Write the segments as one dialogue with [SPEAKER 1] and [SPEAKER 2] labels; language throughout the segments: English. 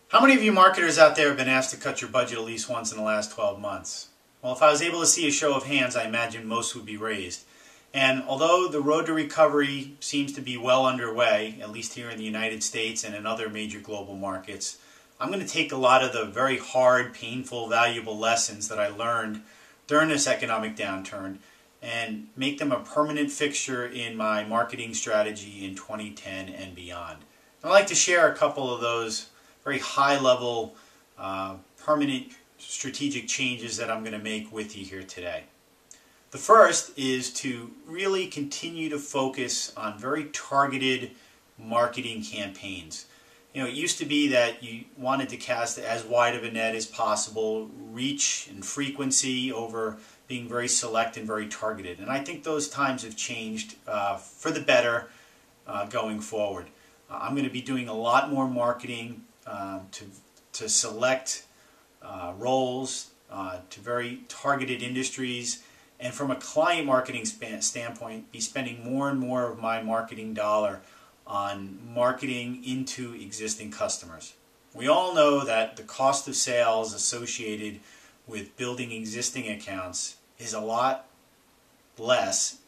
[SPEAKER 1] How many of you marketers out there have been asked to cut your budget at least once in the last 12 months? Well, if I was able to see a show of hands, I imagine most would be raised. And although the road to recovery seems to be well underway, at least here in the United States and in other major global markets, I'm going to take a lot of the very hard, painful, valuable lessons that I learned during this economic downturn and make them a permanent fixture in my marketing strategy in 2010 and beyond. I'd like to share a couple of those very high-level, permanent strategic changes that I'm going to make with you here today. The first is to really continue to focus on very targeted marketing campaigns. You know, it used to be that you wanted to cast as wide of a net as possible, reach and frequency over being very select and very targeted. And I think those times have changed for the better going forward. I'm going to be doing a lot more marketing to select roles, to very targeted industries, and from a client marketing standpoint, be spending more and more of my marketing dollar on marketing into existing customers. We all know that the cost of sales associated with building existing accounts is a lot less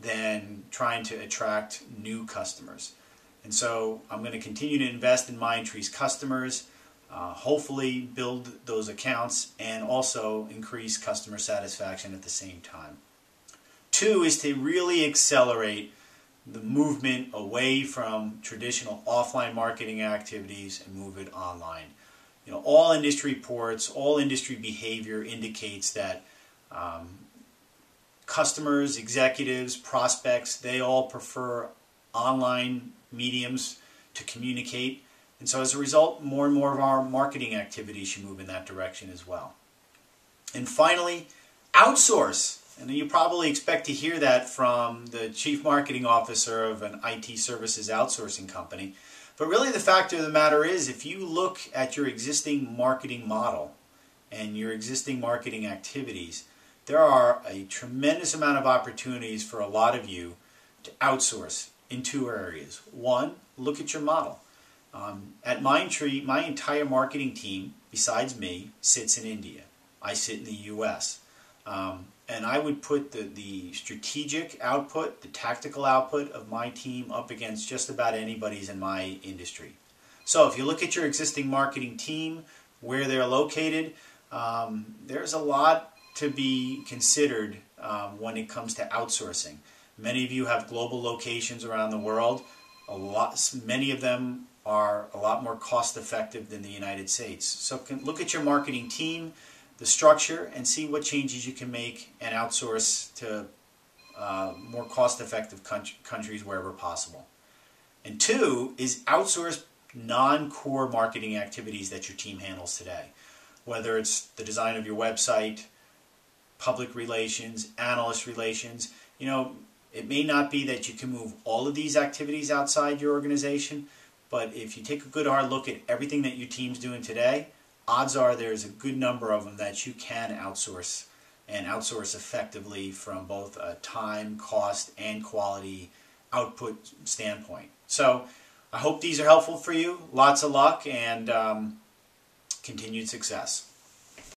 [SPEAKER 1] than trying to attract new customers. And so I'm going to continue to invest in Mindtree's customers, hopefully build those accounts, and also increase customer satisfaction at the same time. Two is to really accelerate the movement away from traditional offline marketing activities and move it online. You know, all industry reports, all industry behavior indicates that customers, executives, prospects, they all prefer online mediums to communicate. And so as a result, more and more of our marketing activities should move in that direction as well. And finally, outsource. And you probably expect to hear that from the chief marketing officer of an IT services outsourcing company. But really the fact of the matter is, if you look at your existing marketing model and your existing marketing activities, there are a tremendous amount of opportunities for a lot of you to outsource in two areas. One, look at your model. At Mindtree, my entire marketing team, besides me, sits in India. I sit in the US. And I would put the strategic output, the tactical output of my team up against just about anybody's in my industry. So if you look at your existing marketing team, where they're located, there's a lot to be considered when it comes to outsourcing. Many of you have global locations around the world. Many of them are a lot more cost effective than the United States. So look at your marketing team, the structure, and see what changes you can make and outsource to more cost-effective countries wherever possible. And two is outsource non-core marketing activities that your team handles today. Whether it's the design of your website, public relations, analyst relations. You know, it may not be that you can move all of these activities outside your organization, but if you take a good hard look at everything that your team's doing today, odds are there's a good number of them that you can outsource, and outsource effectively from both a time, cost, and quality output standpoint. So I hope these are helpful for you. Lots of luck and continued success.